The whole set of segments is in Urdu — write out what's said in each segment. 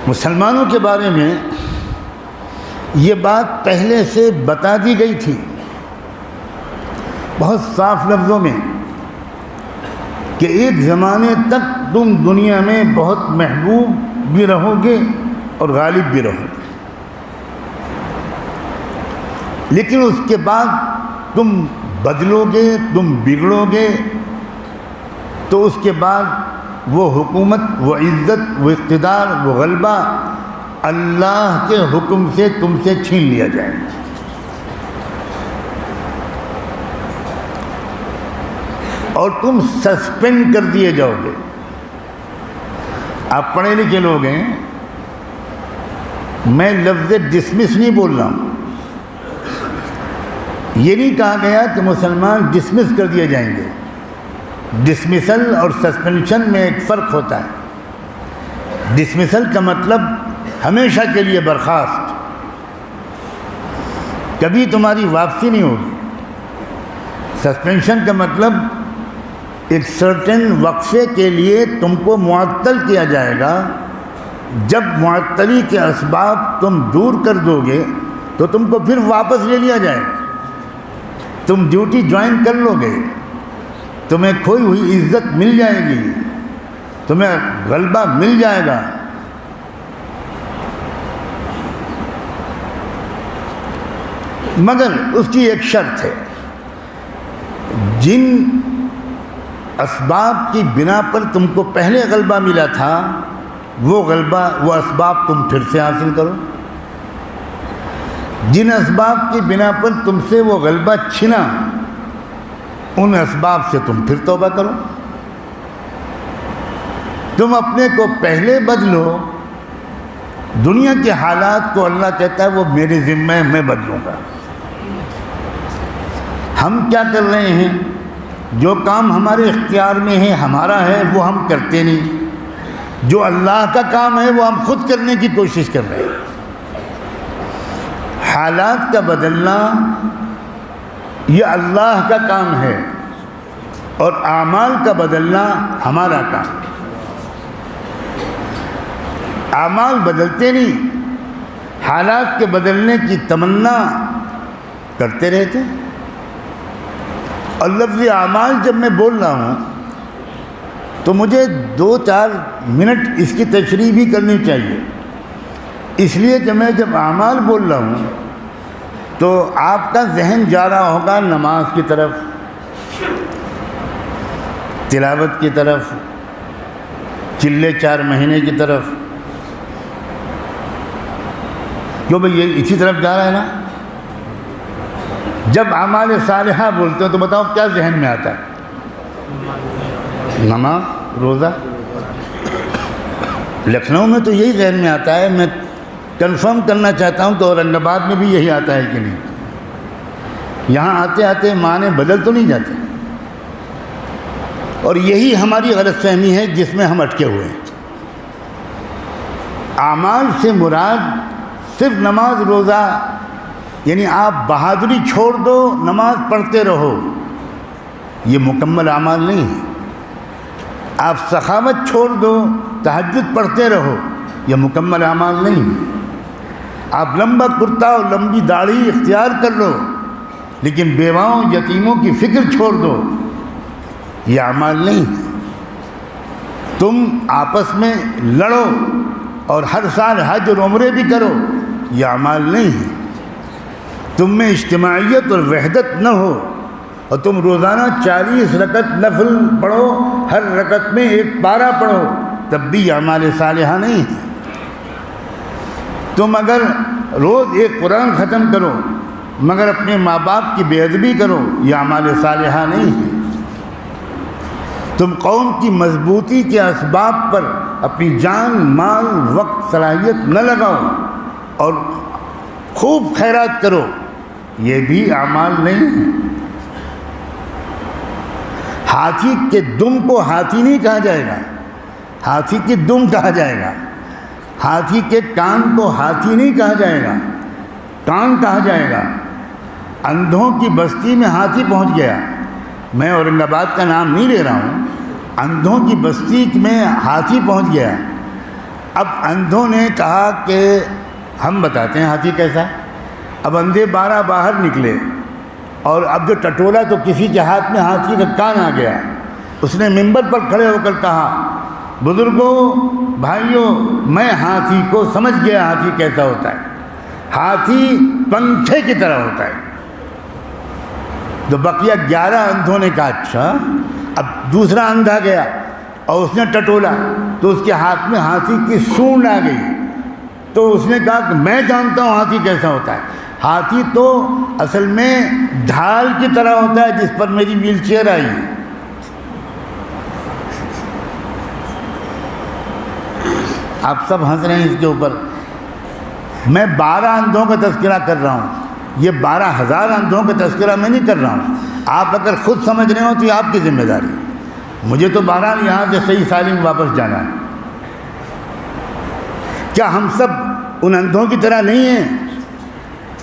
مسلمانوں کے بارے میں یہ بات پہلے سے بتا دی گئی تھی بہت صاف لفظوں میں کہ ایک زمانے تک تم دنیا میں بہت محبوب بھی رہو گے اور غالب بھی رہو گے، لیکن اس کے بعد تم بدلو گے، تم بگڑو گے، تو اس کے بعد وہ حکومت، وہ عزت، وہ اقتدار، وہ غلبہ اللہ کے حکم سے تم سے چھین لیا جائے گا۔ اور تم سسپینڈ کر دیے جاؤ گے۔ آپ پڑھے لکھے لوگ ہیں، میں لفظ ڈسمس نہیں بول رہا ہوں۔ یہ نہیں کہا گیا کہ مسلمان ڈسمس کر دیے جائیں گے۔ ڈسمسل اور سسپینشن میں ایک فرق ہوتا ہے۔ ڈسمسل کا مطلب ہمیشہ کے لیے برخاست، کبھی تمہاری واپسی نہیں ہوگی۔ سسپینشن کا مطلب ایک سرٹن وقفے کے لیے تم کو معطل کیا جائے گا۔ جب معطلی کے اسباب تم دور کر دو گے تو تم کو پھر واپس لے لیا جائے گا، تم ڈیوٹی جوائن کر لو گے، تمہیں کھوئی ہوئی عزت مل جائے گی، تمہیں غلبہ مل جائے گا۔ مگر اس کی ایک شرط ہے، جن اسباب کی بنا پر تم کو پہلے غلبہ ملا تھا وہ غلبہ، وہ اسباب تم پھر سے حاصل کرو۔ جن اسباب کی بنا پر تم سے وہ غلبہ چھنا ان اسباب سے تم پھر توبہ کرو۔ تم اپنے کو پہلے بدلو۔ دنیا کے حالات کو اللہ کہتا ہے وہ میرے ذمہ ہے، میں بدلوں گا۔ ہم کیا کر رہے ہیں؟ جو کام ہمارے اختیار میں ہے، ہمارا ہے، وہ ہم کرتے نہیں۔ جو اللہ کا کام ہے وہ ہم خود کرنے کی کوشش کر رہے ہیں۔ حالات کا بدلنا یہ اللہ کا کام ہے اور اعمال کا بدلنا ہمارا کام۔ اعمال بدلتے نہیں، حالات کے بدلنے کی تمنا کرتے رہتے۔ اور لفظ اعمال جب میں بول رہا ہوں تو مجھے 2-4 منٹ اس کی تشریح بھی کرنی چاہیے، اس لیے کہ میں جب اعمال بول رہا ہوں تو آپ کا ذہن جا رہا ہوگا نماز کی طرف، تلاوت کی طرف، چلے 4 مہینے کی طرف۔ کیوں بھئی یہ اسی طرف جا رہا ہے نا؟ جب اعمال صالحہ بولتے ہو تو بتاؤ کیا ذہن میں آتا ہے؟ نماز، روزہ۔ لکھنؤ میں تو یہی ذہن میں آتا ہے۔ میں کنفرم کرنا چاہتا ہوں کہ اورنگ آباد میں بھی یہی آتا ہے کہ نہیں؟ یہاں آتے آتے معنی بدل تو نہیں جاتے؟ اور یہی ہماری غلط فہمی ہے جس میں ہم اٹکے ہوئے ہیں۔ اعمال سے مراد صرف نماز، روزہ، یعنی آپ بہادری چھوڑ دو، نماز پڑھتے رہو، یہ مکمل اعمال نہیں ہے۔ آپ سخاوت چھوڑ دو، تہجد پڑھتے رہو، یہ مکمل اعمال نہیں ہے۔ آپ لمبا کرتا اور لمبی داڑھی اختیار کر لو لیکن بیواؤں، یتیموں کی فکر چھوڑ دو، یہ اعمال نہیں ہے۔ تم آپس میں لڑو اور ہر سال حج اور عمرے بھی کرو، یہ اعمال نہیں ہے۔ تم میں اجتماعیت اور وحدت نہ ہو اور تم روزانہ 40 رکعت نفل پڑھو، ہر رکعت میں 1 پارہ پڑھو، تب بھی اعمال صالحہ نہیں ہے۔ تم اگر روز 1 قرآن ختم کرو مگر اپنے ماں باپ کی بے ادبی کرو، یہ اعمال صالحہ نہیں ہے۔ تم قوم کی مضبوطی کے اسباب پر اپنی جان، مال، وقت، صلاحیت نہ لگاؤ اور خوب خیرات کرو، یہ بھی اعمال نہیں ہے۔ ہاتھی کے دم کو ہاتھی نہیں کہا جائے گا، ہاتھی کی دم کہا جائے گا۔ ہاتھی کے کان کو ہاتھی نہیں کہا جائے گا، کان کہا جائے گا۔ اندھوں کی بستی میں ہاتھی پہنچ گیا، میں اورنگ آباد کا نام نہیں لے رہا ہوں، اندھوں کی بستی میں ہاتھی پہنچ گیا۔ اب اندھوں نے کہا کہ ہم بتاتے ہیں ہاتھی کیسا ہے. اب اندھے 12 باہر نکلے اور اب جو ٹٹولا تو کسی کے ہاتھ میں ہاتھی کا کان آ گیا. اس نے ممبر پر کھڑے ہو کر کہا بزرگوں بھائیوں میں ہاتھی کو سمجھ گیا ہاتھی کیسا ہوتا ہے. ہاتھی پنکھے کی طرح ہوتا ہے. تو بقیہ 11 اندھوں نے کہا اچھا. اب دوسرا اندھا گیا اور اس نے ٹٹولا تو اس کے ہاتھ میں ہاتھی کی سونڈ آ گئی. تو اس نے کہا کہ میں جانتا ہوں ہاتھی کیسا ہوتا ہے. ہاتھی تو اصل میں ڈھال کی طرح ہوتا ہے جس پر میری ویل چیئر آئی ہے. آپ سب ہنس رہے ہیں اس کے اوپر. میں 12 اندھوں کا تذکرہ کر رہا ہوں, یہ 12,000 اندھوں کا تذکرہ میں نہیں کر رہا ہوں. آپ اگر خود سمجھ رہے ہو تو یہ آپ کی ذمہ داری. مجھے تو بہرحال یہاں سے صحیح سالم واپس جانا ہے. کیا ہم سب ان اندھوں کی طرح نہیں ہیں؟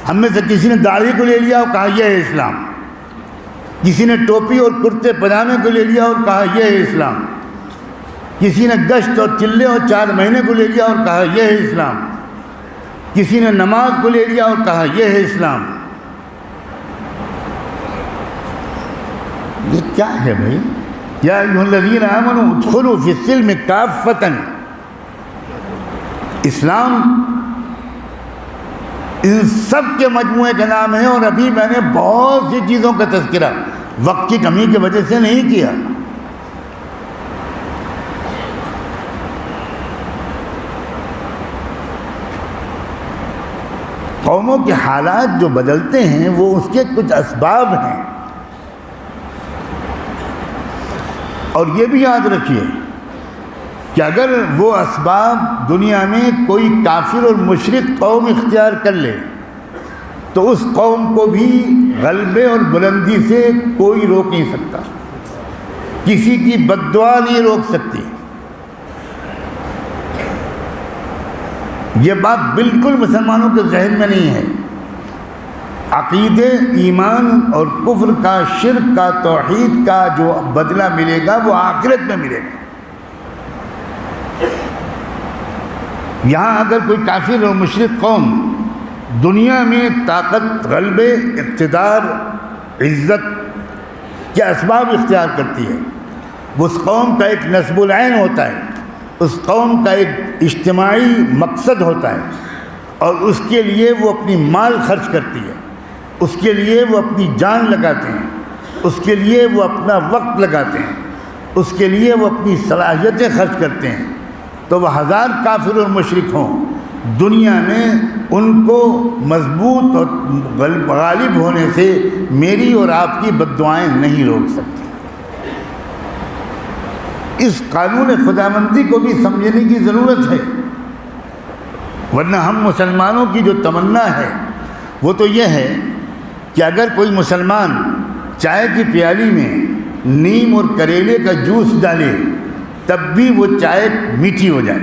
ہم میں سے کسی نے داڑھی کو لے لیا اور کہا یہ ہے اسلام. کسی نے ٹوپی اور کرتے پجامے کو لے لیا اور کہا یہ ہے اسلام. کسی نے گشت اور چلے اور 4 مہینے کو لے لیا اور کہا یہ ہے اسلام. کسی نے نماز کو لے لیا اور کہا یہ ہے اسلام. یہ کیا ہے بھائی؟ یا ایھا الذین آمنوا ادخلوا فی السلم کافۃ. اسلام ان سب کے مجموعے کا نام ہے. اور ابھی میں نے بہت سی چیزوں کا تذکرہ وقت کی کمی کی وجہ سے نہیں کیا. قوموں کے حالات جو بدلتے ہیں وہ اس کے کچھ اسباب ہیں. اور یہ بھی یاد رکھیے کہ اگر وہ اسباب دنیا میں کوئی کافر اور مشرک قوم اختیار کر لے تو اس قوم کو بھی غلبے اور بلندی سے کوئی روک نہیں سکتا. کسی کی بد دعا نہیں روک سکتی. یہ بات بالکل مسلمانوں کے ذہن میں نہیں ہے. عقیدے, ایمان اور کفر کا, شرک کا, توحید کا جو بدلہ ملے گا وہ آخرت میں ملے گا. یہاں اگر کوئی کافر اور مشرک قوم دنیا میں طاقت, غلبے, اقتدار, عزت کے اسباب اختیار کرتی ہے, اس قوم کا ایک نصب العین ہوتا ہے, اس قوم کا ایک اجتماعی مقصد ہوتا ہے, اور اس کے لیے وہ اپنی مال خرچ کرتی ہے, اس کے لیے وہ اپنی جان لگاتے ہیں, اس کے لیے وہ اپنا وقت لگاتے ہیں, اس کے لیے وہ اپنی صلاحیتیں خرچ کرتے ہیں. تو وہ 1000 کافر اور مشرک ہوں, دنیا میں ان کو مضبوط اور غالب ہونے سے میری اور آپ کی بد دعائیں نہیں روک سکتی. اس قانون خداوندی کو بھی سمجھنے کی ضرورت ہے. ورنہ ہم مسلمانوں کی جو تمنا ہے وہ تو یہ ہے کہ اگر کوئی مسلمان چائے کی پیالی میں نیم اور کریلے کا جوس ڈالے تب بھی وہ چائے میٹھی ہو جائے,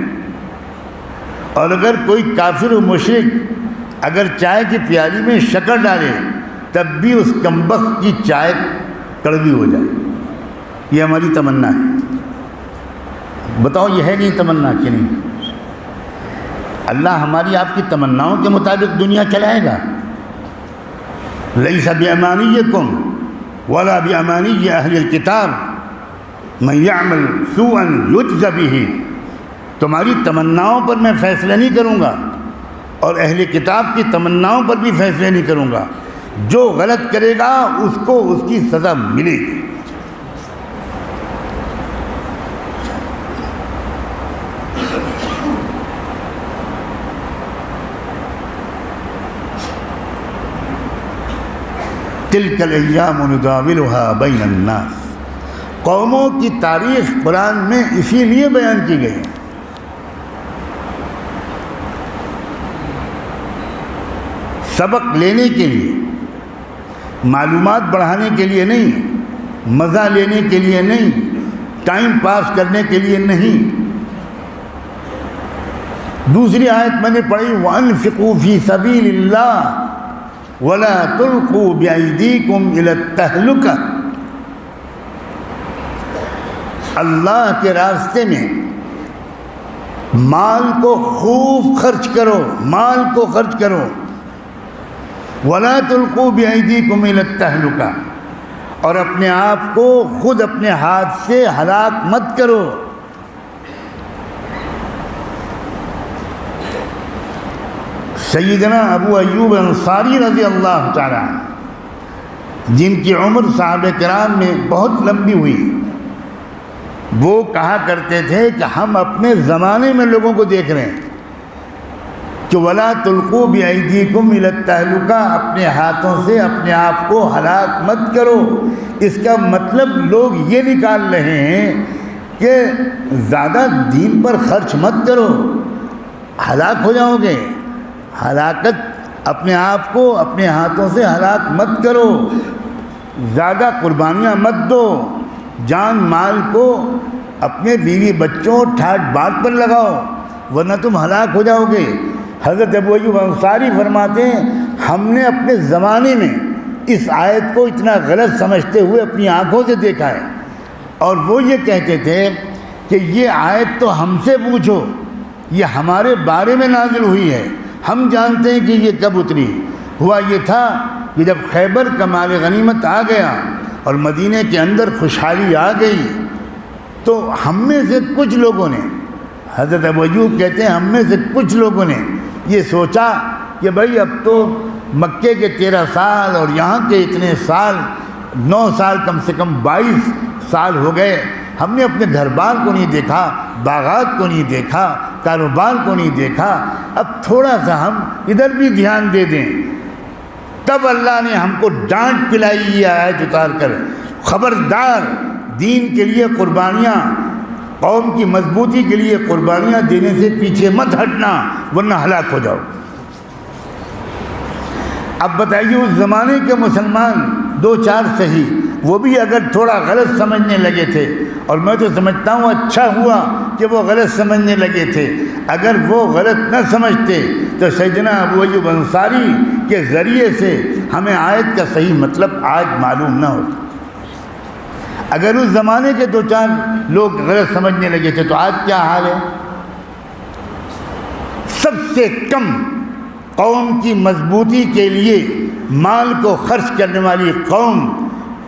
اور اگر کوئی کافر و مشرک اگر چائے کی پیالی میں شکر ڈالے تب بھی اس کمبخت کی چائے کڑوی ہو جائے. یہ ہماری تمنا ہے. بتاؤ یہ ہے نہیں تمنا کہ نہیں؟ اللہ ہماری آپ کی تمناؤں کے مطابق دنیا چلائے گا. لیس بامانیکم ولا بامانی اہل الکتاب من یعمل سوءا یجز بہ. تمہاری تمناؤں پر میں فیصلہ نہیں کروں گا اور اہل کتاب کی تمناؤں پر بھی فیصلہ نہیں کروں گا. جو غلط کرے گا اس کو اس کی سزا ملے گی. تلک الایام نداولها بین الناس. قوموں کی تاریخ قرآن میں اسی لیے بیان کی گئی. سبق لینے کے لیے, معلومات بڑھانے کے لیے نہیں, مزہ لینے کے لیے نہیں, ٹائم پاس کرنے کے لیے نہیں. دوسری آیت میں نے پڑھی وَأَنفِقُوا فِي سَبِيلِ اللَّهِ وَلَا تُلْقُوا بِأَيْدِيكُمْ إِلَى التَّهْلُكَةِ. اللہ کے راستے میں مال کو خوب خرچ کرو، مال کو خرچ کرو۔ وَلَا تُلْقُوا بِأَيْدِيكُمْ إِلَى التَّهْلُكَةِ، اور اپنے آپ کو خود اپنے ہاتھ سے ہلاک مت کرو۔ سیدنا ابو ایوب انصاری رضی اللہ تعالیٰ عنہ، جن کی عمر صحابہ کرام میں بہت لمبی ہوئی، وہ کہا کرتے تھے کہ ہم اپنے زمانے میں لوگوں کو دیکھ رہے ہیں کہ وَلَا تُلْقُوا بِأَيْدِيكُمْ إِلَى التَّهْلُكَةِ، اپنے ہاتھوں سے اپنے آپ کو ہلاک مت کرو۔ اس کا مطلب لوگ یہ نکال رہے ہیں کہ زیادہ دین پر خرچ مت کرو، ہلاک ہو جاؤ گے۔ ہلاکت اپنے آپ کو اپنے ہاتھوں سے ہلاک مت کرو، زیادہ قربانیاں مت دو، جان مال کو اپنے بیوی بچوں ٹھاٹ بات پر لگاؤ ورنہ تم ہلاک ہو جاؤ گے۔ حضرت ابو ایوب انصاری فرماتے ہیں ہم نے اپنے زمانے میں اس آیت کو اتنا غلط سمجھتے ہوئے اپنی آنکھوں سے دیکھا ہے، اور وہ یہ کہتے تھے کہ یہ آیت تو ہم سے پوچھو، یہ ہمارے بارے میں نازل ہوئی ہے، ہم جانتے ہیں کہ یہ کب اتری۔ ہوا یہ تھا کہ جب خیبر کا مال غنیمت آ گیا اور مدینے کے اندر خوشحالی آ گئی تو ہم میں سے کچھ لوگوں نے، حضرت ابو ایوب کہتے ہیں ہم میں سے کچھ لوگوں نے یہ سوچا کہ بھائی اب تو مکے کے 13 سال اور یہاں کے اتنے سال، 9 سال کم سے کم 22 سال ہو گئے، ہم نے اپنے گھر بار کو نہیں دیکھا، باغات کو نہیں دیکھا، کاروبار کو نہیں دیکھا، اب تھوڑا سا ہم ادھر بھی دھیان دے دیں۔ تب اللہ نے ہم کو ڈانٹ پلائی یہ آیت اتار کر، خبردار دین کے لیے قربانیاں، قوم کی مضبوطی کے لیے قربانیاں دینے سے پیچھے مت ہٹنا ورنہ ہلاک ہو جاؤ۔ اب بتائیے اس زمانے کے مسلمان 2-4 صحیح، وہ بھی اگر تھوڑا غلط سمجھنے لگے تھے، اور میں تو سمجھتا ہوں اچھا ہوا کہ وہ غلط سمجھنے لگے تھے، اگر وہ غلط نہ سمجھتے تو سیدنا ابو ایوب انصاری کے ذریعے سے ہمیں آیت کا صحیح مطلب آج معلوم نہ ہوتا۔ اگر اس زمانے کے 2-4 لوگ غلط سمجھنے لگے تھے تو آج کیا حال ہے؟ سب سے کم قوم کی مضبوطی کے لیے مال کو خرچ کرنے والی قوم،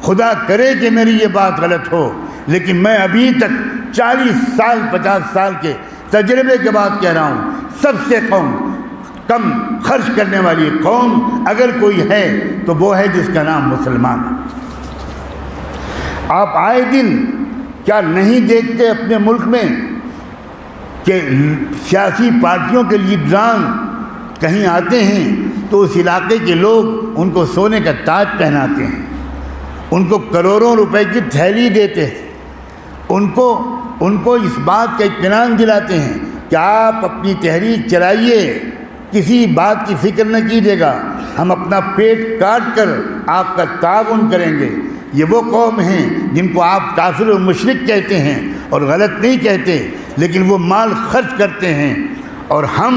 خدا کرے کہ میری یہ بات غلط ہو، لیکن میں ابھی تک 40 سال 50 سال کے تجربے کے بعد کہہ رہا ہوں، سب سے کم خرچ کرنے والی قوم اگر کوئی ہے تو وہ ہے جس کا نام مسلمان ہے۔ آپ آئے دن کیا نہیں دیکھتے اپنے ملک میں کہ سیاسی پارٹیوں کے لیڈران کہیں آتے ہیں تو اس علاقے کے لوگ ان کو سونے کا تاج پہناتے ہیں، ان کو کروڑوں روپے کی تھیلی دیتے ہیں، ان کو اس بات کا اطمینان دلاتے ہیں کہ آپ اپنی تحریک چلائیے، کسی بات کی فکر نہ کیجیے گا، ہم اپنا پیٹ کاٹ کر آپ کا تعاون کریں گے۔ یہ وہ قوم ہیں جن کو آپ کافر و مشرک کہتے ہیں اور غلط نہیں کہتے، لیکن وہ مال خرچ کرتے ہیں، اور ہم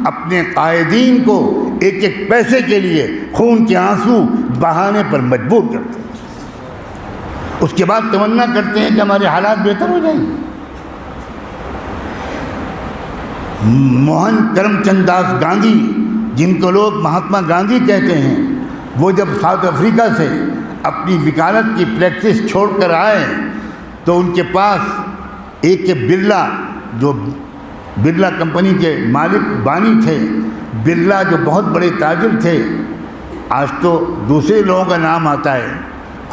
اپنے قائدین کو ایک ایک پیسے کے لیے خون کے آنسو بہانے پر مجبور کرتے ہیں، اس کے بعد تمنا کرتے ہیں کہ ہمارے حالات بہتر ہو جائیں۔ موہن کرم چند داس گاندھی، جن کو لوگ مہاتما گاندھی کہتے ہیں، وہ جب ساؤتھ افریقہ سے اپنی وکالت کی پریکٹس چھوڑ کر آئے تو ان کے پاس ایک برلا، جو برلا کمپنی کے مالک بانی تھے، برلا جو بہت بڑے تاجر تھے، آج تو دوسرے لوگوں کا نام آتا ہے،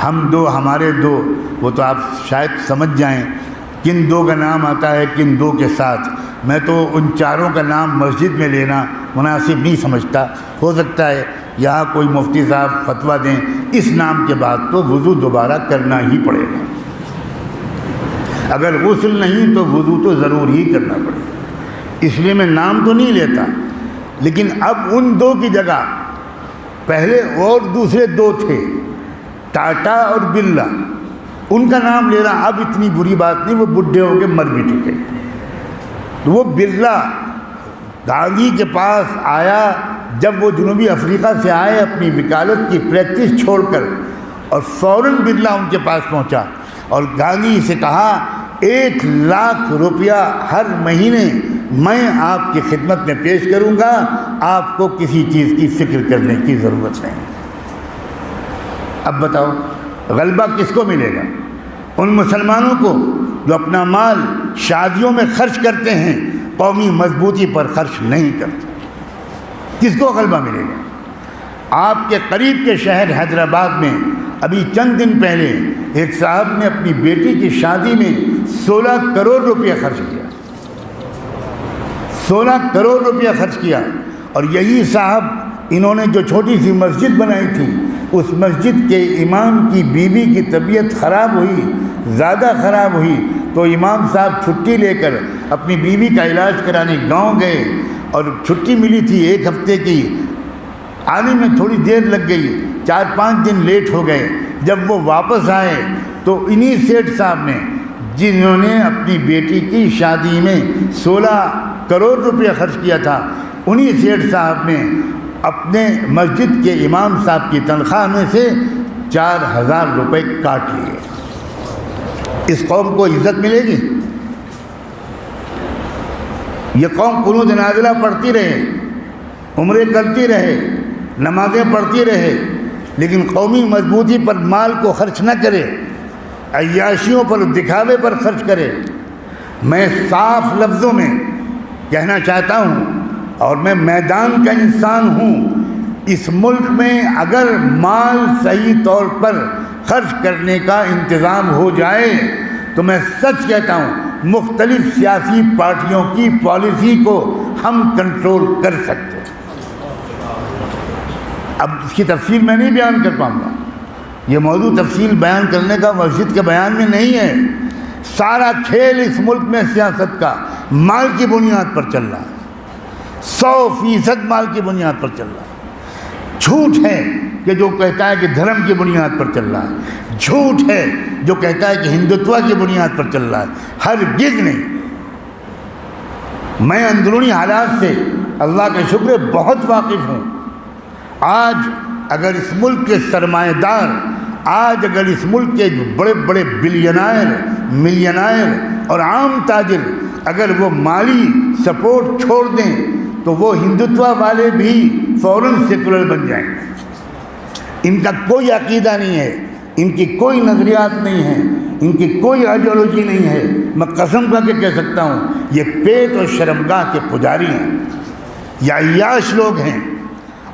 ہم دو ہمارے دو، وہ تو آپ شاید سمجھ جائیں کن دو کا نام آتا ہے، کن دو کے ساتھ۔ میں تو ان چاروں کا نام مسجد میں لینا مناسب نہیں سمجھتا، ہو سکتا ہے یہاں کوئی مفتی صاحب فتویٰ دیں، اس نام کے بعد تو وضو دوبارہ کرنا ہی پڑے گا، اگر غسل نہیں تو وضو تو ضرور ہی کرنا پڑے گا، اس لیے میں نام تو نہیں لیتا۔ لیکن اب ان دو کی جگہ پہلے اور دوسرے دو تھے، ٹاٹا اور برلا، ان کا نام لینا اب اتنی بری بات نہیں، وہ بڈھے ہو کے مر بھی چکے۔ تو وہ برلا گاندھی کے پاس آیا جب وہ جنوبی افریقہ سے آئے اپنی وکالت کی پریکٹس چھوڑ کر، اور فوراً برلا ان کے پاس پہنچا اور گاندھی سے کہا 1 لاکھ روپیہ ہر مہینے میں آپ کی خدمت میں پیش کروں گا، آپ کو کسی چیز کی فکر کرنے کی ضرورت نہیں۔ اب بتاؤ غلبہ کس کو ملے گا؟ ان مسلمانوں کو جو اپنا مال شادیوں میں خرچ کرتے ہیں، قومی مضبوطی پر خرچ نہیں کرتے۔ کس کو غلبہ ملے گا؟ آپ کے قریب کے شہر حیدرآباد میں ابھی چند دن پہلے ایک صاحب نے اپنی بیٹی کی شادی میں 16 کروڑ روپیہ خرچ کیا، 16 کروڑ روپیہ خرچ کیا۔ اور یہی صاحب انہوں نے جو چھوٹی سی مسجد بنائی تھی، اس مسجد کے امام کی بیوی کی طبیعت خراب ہوئی، زیادہ خراب ہوئی، تو امام صاحب چھٹی لے کر اپنی بیوی کا علاج کرانے گاؤں گئے، اور چھٹی ملی تھی 1 ہفتے کی، آنے میں تھوڑی دیر لگ گئی، 4-5 دن لیٹ ہو گئے۔ جب وہ واپس آئے تو انہی سیٹھ صاحب نے، جنہوں نے اپنی بیٹی کی شادی میں 16 کروڑ روپیہ خرچ کیا تھا، انہی سیٹھ صاحب نے اپنے مسجد کے امام صاحب کی تنخواہ میں سے 4000 روپے کاٹ لیے۔ اس قوم کو عزت ملے گی؟ یہ قوم قنوت نازلہ پڑھتی رہے، عمرے کرتی رہے، نمازیں پڑھتی رہے، لیکن قومی مضبوطی پر مال کو خرچ نہ کرے، عیاشیوں پر، دکھاوے پر خرچ کرے۔ میں صاف لفظوں میں کہنا چاہتا ہوں، اور میں میدان کا انسان ہوں، اس ملک میں اگر مال صحیح طور پر خرچ کرنے کا انتظام ہو جائے تو میں سچ کہتا ہوں مختلف سیاسی پارٹیوں کی پالیسی کو ہم کنٹرول کر سکتے ہیں۔ اب اس کی تفصیل میں نہیں بیان کر پاؤں گا، یہ موضوع تفصیل بیان کرنے کا مسجد کے بیان میں نہیں ہے۔ سارا کھیل اس ملک میں سیاست کا مال کی بنیاد پر چل رہا ہے، 100% مال کی بنیاد پر چل رہا ہے۔ جھوٹ ہے کہ جو کہتا ہے کہ دھرم کی بنیاد پر چل رہا ہے، جھوٹ ہے جو کہتا ہے کہ ہندوتوا کی بنیاد پر چل رہا ہے، ہرگز نہیں۔ میں اندرونی حالات سے اللہ کا شکر بہت واقف ہوں۔ آج اگر اس ملک کے سرمایہ دار، آج اگر اس ملک کے بڑے بڑے بلینائر، ملینائر اور عام تاجر اگر وہ مالی سپورٹ چھوڑ دیں تو وہ ہندوتوا والے بھی فوراً سیکولر بن جائیں گے۔ ان کا کوئی عقیدہ نہیں ہے، ان کی کوئی نظریات نہیں ہیں، ان کی کوئی آئیڈیالوجی نہیں ہے۔ میں قسم کھا کے کہہ سکتا ہوں یہ پیٹ اور شرمگاہ کے پجاری ہیں، یہ عیاش لوگ ہیں۔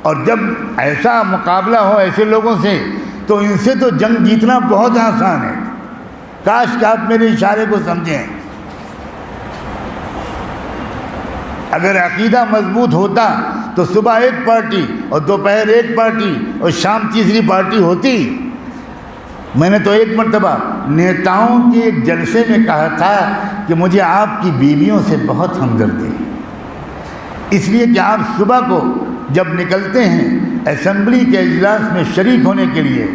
اور جب ایسا مقابلہ ہو ایسے لوگوں سے تو ان سے تو جنگ جیتنا بہت آسان ہے۔ کاش کہ آپ میرے اشارے کو سمجھیں۔ اگر عقیدہ مضبوط ہوتا تو صبح ایک پارٹی اور دوپہر ایک پارٹی اور شام تیسری پارٹی ہوتی۔ میں نے تو ایک مرتبہ نیتاؤں کے ایک جلسے میں کہا تھا کہ مجھے آپ کی بیویوں سے بہت ہمدردی ہے، اس لیے کہ آپ صبح کو جب نکلتے ہیں اسمبلی کے اجلاس میں شریک ہونے کے لیے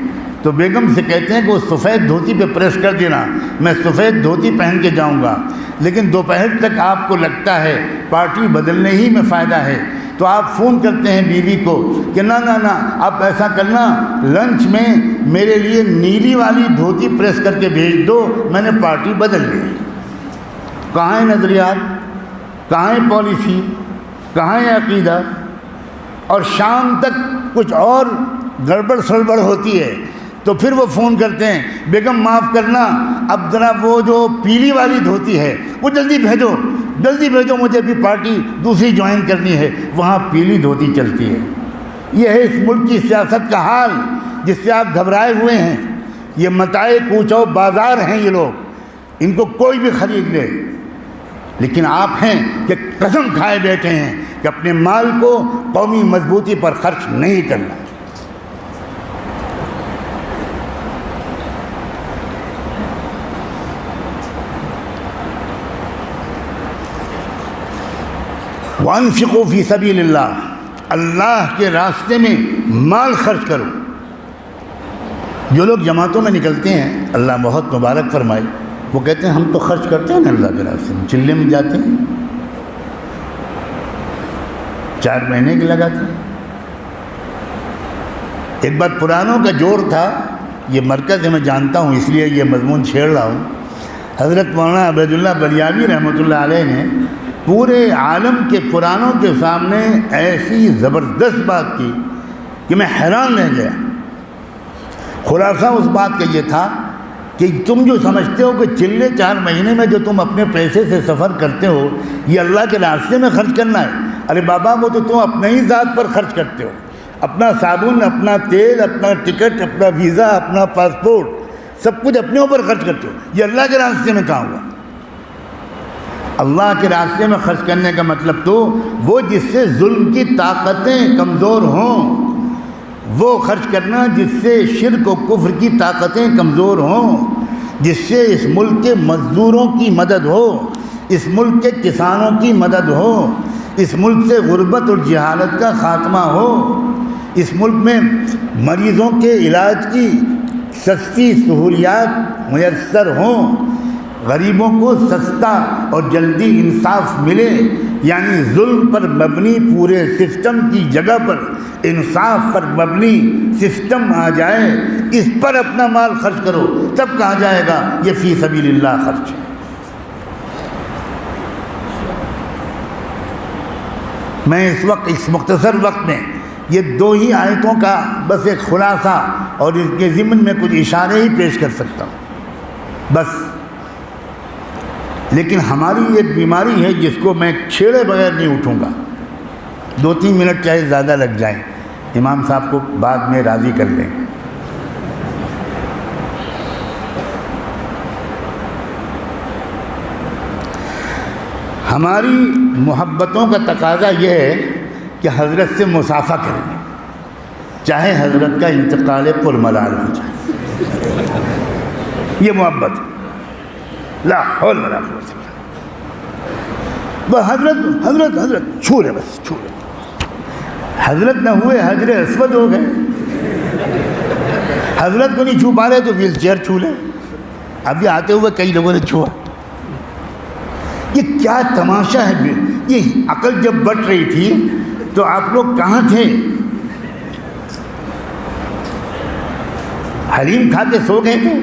تو بیگم سے کہتے ہیں کہ وہ سفید دھوتی پہ پریس کر دینا، میں سفید دھوتی پہن کے جاؤں گا، لیکن دوپہر تک آپ کو لگتا ہے پارٹی بدلنے ہی میں فائدہ ہے تو آپ فون کرتے ہیں بیوی کو کہ نہ آپ ایسا کرنا، لنچ میں میرے لیے نیلی والی دھوتی پریس کر کے بھیج دو، میں نے پارٹی بدل لی۔ کہاں ہے نظریات، کہاں ہے پالیسی، کہاں ہے عقیدہ؟ اور شام تک کچھ اور گڑبڑ سڑبڑ ہوتی ہے تو پھر وہ فون کرتے ہیں بیگم معاف کرنا، اب ذرا وہ جو پیلی والی دھوتی ہے وہ جلدی بھیجو، مجھے بھی پارٹی دوسری جوائن کرنی ہے، وہاں پیلی دھوتی چلتی ہے۔ یہ ہے اس ملک کی سیاست کا حال جس سے آپ گھبرائے ہوئے ہیں۔ یہ متاع کوچو بازار ہیں یہ لوگ، ان کو کوئی بھی خرید لے، لیکن آپ ہیں کہ قسم کھائے بیٹھے ہیں کہ اپنے مال کو قومی مضبوطی پر خرچ نہیں کرنا۔ وَأَنفِقُوا فِي سَبِيلِ اللَّهِ، اللہ کے راستے میں مال خرچ کرو۔ جو لوگ جماعتوں میں نکلتے ہیں اللہ بہت مبارک فرمائے، وہ کہتے ہیں ہم تو خرچ کرتے ہیں نا اللہ کے راستے میں، چلے میں جاتے ہیں 4 مہینے کے لگاتے ہیں۔ ایک بار پرانوں کا جوڑ تھا، یہ مرکز ہے میں جانتا ہوں اس لیے یہ مضمون چھیڑ رہا ہوں۔ حضرت مولانا عبید اللہ بلیاوی رحمۃ اللہ علیہ نے پورے عالم کے قرآنوں کے سامنے ایسی زبردست بات کی کہ میں حیران رہ گیا۔ خلاصہ اس بات کا یہ تھا کہ تم جو سمجھتے ہو کہ چلے 4 مہینے میں جو تم اپنے پیسے سے سفر کرتے ہو یہ اللہ کے راستے میں خرچ کرنا ہے، ارے بابا وہ تو تم اپنے ہی ذات پر خرچ کرتے ہو، اپنا صابن، اپنا تیل، اپنا ٹکٹ، اپنا ویزا، اپنا پاسپورٹ، سب کچھ اپنے اوپر خرچ کرتے ہو، یہ اللہ کے راستے میں کہاں ہوا؟ اللہ کے راستے میں خرچ کرنے کا مطلب تو وہ جس سے ظلم کی طاقتیں کمزور ہوں، وہ خرچ کرنا جس سے شرک و کفر کی طاقتیں کمزور ہوں، جس سے اس ملک کے مزدوروں کی مدد ہو، اس ملک کے کسانوں کی مدد ہو، اس ملک سے غربت اور جہالت کا خاتمہ ہو، اس ملک میں مریضوں کے علاج کی سستی سہولیات میسر ہوں، غریبوں کو سستا اور جلدی انصاف ملے، یعنی ظلم پر مبنی پورے سسٹم کی جگہ پر انصاف پر مبنی سسٹم آ جائے، اس پر اپنا مال خرچ کرو، تب کہا جائے گا یہ فی سبیل اللہ خرچ ہے۔ میں اس مختصر وقت میں یہ 2 ہی آیتوں کا بس ایک خلاصہ اور اس کے ضمن میں کچھ اشارے ہی پیش کر سکتا ہوں بس، لیکن ہماری ایک بیماری ہے جس کو میں چھیڑے بغیر نہیں اٹھوں گا، 2-3 منٹ چاہے زیادہ لگ جائیں، امام صاحب کو بعد میں راضی کر لیں۔ ہماری محبتوں کا تقاضا یہ ہے کہ حضرت سے مصافحہ کریں، چاہے حضرت کا انتقال پرملال ہو جائے، یہ محبت ہے، لا حول ولا قوت الا باللہ، بس حضرت حضرت حضرت چھو لے، بس چھو لے، حضرت نہ ہوئے حجر اسود ہو گئے، حضرت کو نہیں چھو پا رہے تو ویل چیئر چھو لے، ابھی آتے ہوئے کئی لوگوں نے چھوا، یہ کیا تماشا ہے؟ یہ عقل جب بٹ رہی تھی تو آپ لوگ کہاں تھے؟ حلیم کھا کے سو گئے تھے؟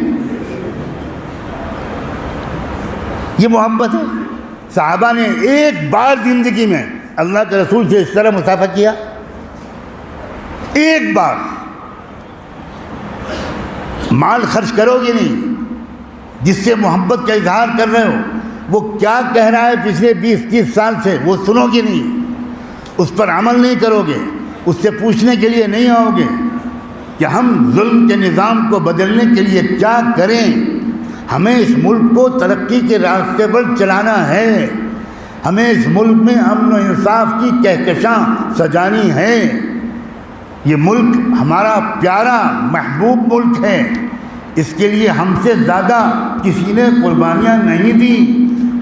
یہ محبت ہے؟ صحابہ نے ایک بار زندگی میں اللہ کے رسول سے اس طرح مصافحہ کیا؟ ایک بار؟ مال خرچ کرو گے نہیں، جس سے محبت کا اظہار کر رہے ہو وہ کیا کہہ رہا ہے پچھلے 20-30 سال سے وہ سنو گے نہیں، اس پر عمل نہیں کرو گے، اس سے پوچھنے کے لیے نہیں آؤ گے کہ ہم ظلم کے نظام کو بدلنے کے لیے کیا کریں، ہمیں اس ملک کو ترقی کے راستے پر چلانا ہے، ہمیں اس ملک میں امن و انصاف کی کہکشاں سجانی ہے، یہ ملک ہمارا پیارا محبوب ملک ہے، اس کے لیے ہم سے زیادہ کسی نے قربانیاں نہیں دی،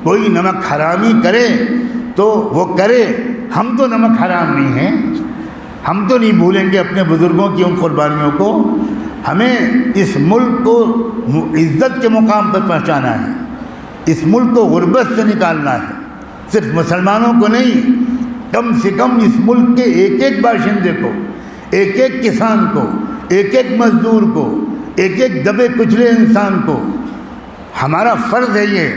کوئی نمک حرامی کرے تو وہ کرے، ہم تو نمک حرام نہیں ہیں، ہم تو نہیں بھولیں گے اپنے بزرگوں کی ان قربانیوں کو، ہمیں اس ملک کو عزت کے مقام پر پہنچانا ہے، اس ملک کو غربت سے نکالنا ہے، صرف مسلمانوں کو نہیں، کم سے کم اس ملک کے ایک ایک باشندے کو، ایک ایک کسان کو، ایک ایک مزدور کو، ایک ایک دبے کچلے انسان کو، ہمارا فرض ہے یہ،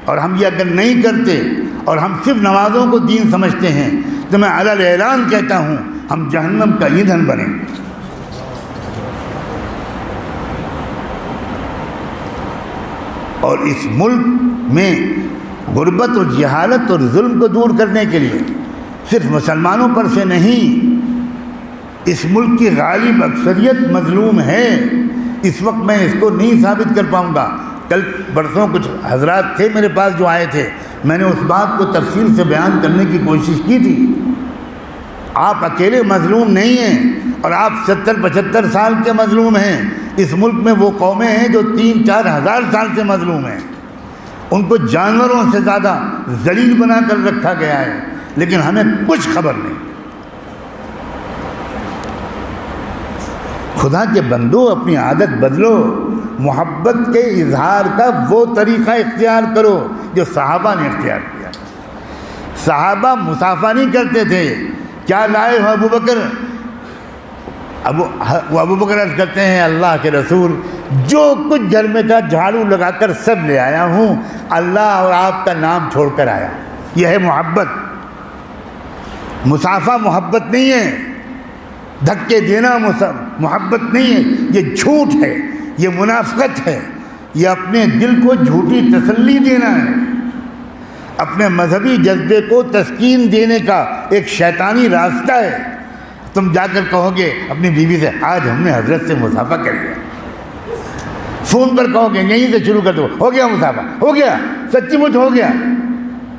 اور ہم یہ اگر نہیں کرتے اور ہم صرف نمازوں کو دین سمجھتے ہیں تو میں علی الاعلان کہتا ہوں ہم جہنم کا ایندھن بنیں گے۔ اور اس ملک میں غربت اور جہالت اور ظلم کو دور کرنے کے لیے صرف مسلمانوں پر سے نہیں، اس ملک کی غالب اکثریت مظلوم ہے، اس وقت میں اس کو نہیں ثابت کر پاؤں گا، کل برسوں کچھ حضرات تھے میرے پاس جو آئے تھے، میں نے اس بات کو تفصیل سے بیان کرنے کی کوشش کی تھی، آپ اکیلے مظلوم نہیں ہیں، اور آپ 70-75 سال کے مظلوم ہیں، اس ملک میں وہ قومیں ہیں جو 3-4 ہزار سال سے مظلوم ہیں، ان کو جانوروں سے زیادہ ذلیل بنا کر رکھا گیا ہے، لیکن ہمیں کچھ خبر نہیں۔ خدا کے بندو اپنی عادت بدلو، محبت کے اظہار کا وہ طریقہ اختیار کرو جو صحابہ نے اختیار کیا۔ صحابہ مصافحہ نہیں کرتے تھے، کیا لائے ہو ابو بکر؟ ابو بکر عرض کرتے ہیں اللہ کے رسول جو کچھ گھر میں تھا جھاڑو لگا کر سب لے آیا ہوں، اللہ اور آپ کا نام چھوڑ کر آیا، یہ ہے محبت. مسافہ محبت نہیں ہے، دھکے دینا محبت نہیں ہے، یہ جھوٹ ہے، یہ منافقت ہے، یہ اپنے دل کو جھوٹی تسلی دینا ہے، اپنے مذہبی جذبے کو تسکین دینے کا ایک شیطانی راستہ ہے. تم جا کر کہو گے اپنی بیوی سے آج ہم نے حضرت سے مصافحہ کر لیا، فون پر کہو گے یہیں سے شروع کر دو، ہو گیا مصافحہ، ہو گیا، سچی مچ ہو گیا.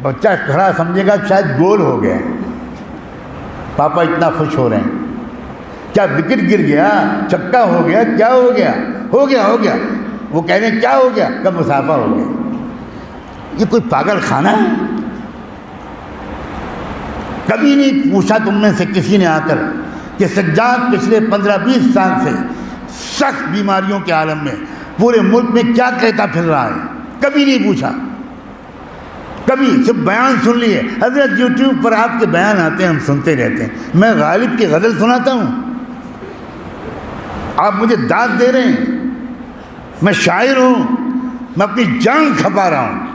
بچہ کھڑا سمجھے گا شاید گول ہو گیا، پاپا اتنا خوش ہو رہے ہیں، کیا وکٹ گر گیا، چھکا ہو گیا، کیا ہو گیا، ہو گیا ہو گیا. وہ کہہ رہے ہیں کیا ہو گیا، کب مصافحہ ہو گیا. یہ کوئی پاگل خانہ ہے؟ کبھی نہیں پوچھا تم میں سے کسی نے آ کر کہ سجاد پچھلے 15-20 سال سے سخت بیماریوں کے عالم میں پورے ملک میں کیا کہتا پھر رہا ہے؟ کبھی نہیں پوچھا. کبھی صرف بیان سن لیے. حضرت یوٹیوب پر آپ کے بیان آتے ہیں، ہم سنتے رہتے ہیں. میں غالب کی غزل سناتا ہوں، آپ مجھے داد دے رہے ہیں. میں شاعر ہوں، میں اپنی جان کھپا رہا ہوں.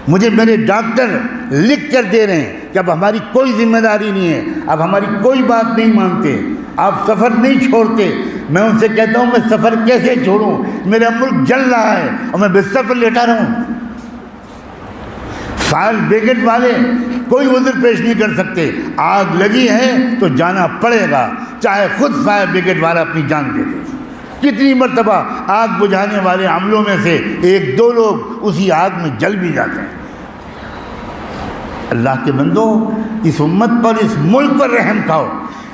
مجھے میرے ڈاکٹر لکھ کر دے رہے ہیں کہ اب ہماری کوئی ذمہ داری نہیں ہے، اب ہماری کوئی بات نہیں مانتے، آپ سفر نہیں چھوڑتے. میں ان سے کہتا ہوں میں سفر کیسے چھوڑوں، میرا ملک جل رہا ہے اور میں بستر پر لیٹا رہا ہوں. فائر بریگیڈ والے کوئی عذر پیش نہیں کر سکتے. آگ لگی ہے تو جانا پڑے گا، چاہے خود فائر بریگیڈ والا اپنی جان دے دے. کتنی مرتبہ آگ بجھانے والے عملوں میں سے 1-2 لوگ اسی آگ میں جل بھی جاتے ہیں. اللہ کے بندو، اس امت پر، اس ملک پر رحم کھاؤ.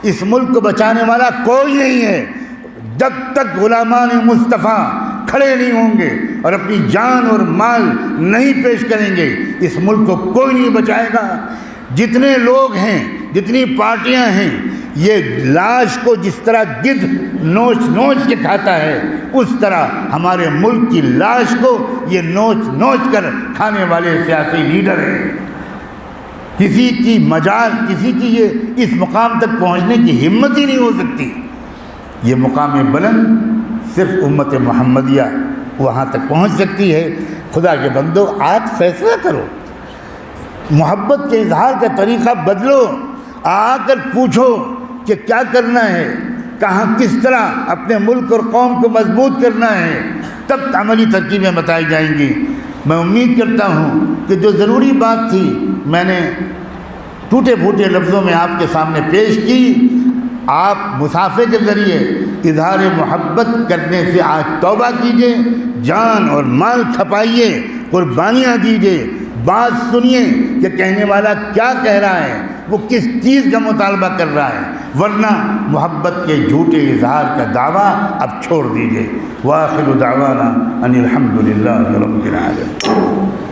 اس ملک کو بچانے والا کوئی نہیں ہے جب تک غلامان مصطفیٰ کھڑے نہیں ہوں گے اور اپنی جان اور مال نہیں پیش کریں گے. اس ملک کو کوئی نہیں بچائے گا. جتنے لوگ ہیں، جتنی پارٹیاں ہیں، یہ لاش کو جس طرح گدھ نوچ نوچ کے کھاتا ہے، اس طرح ہمارے ملک کی لاش کو یہ نوچ نوچ کر کھانے والے سیاسی لیڈر ہیں. کسی کی مجال، کسی کی یہ اس مقام تک پہنچنے کی ہمت ہی نہیں ہو سکتی. یہ مقام بلند صرف امت محمدیہ وہاں تک پہنچ سکتی ہے. خدا کے بندو، آج فیصلہ کرو، محبت کے اظہار کا طریقہ بدلو. آ کر پوچھو کہ کیا کرنا ہے، کہاں کس طرح اپنے ملک اور قوم کو مضبوط کرنا ہے، تب عملی ترکیبیں بتائی جائیں گی. میں امید کرتا ہوں کہ جو ضروری بات تھی میں نے ٹوٹے پھوٹے لفظوں میں آپ کے سامنے پیش کی. آپ مصافحے کے ذریعے اظہار محبت کرنے سے آج توبہ کیجیے، جان اور مال کھپائیے، قربانیاں دیجیے. بات سنیے کہ کہنے والا کیا کہہ رہا ہے، وہ کس چیز کا مطالبہ کر رہا ہے، ورنہ محبت کے جھوٹے اظہار کا دعویٰ اب چھوڑ دیجیے. وآخر دعوانا ان الحمد للہ رب العالمین.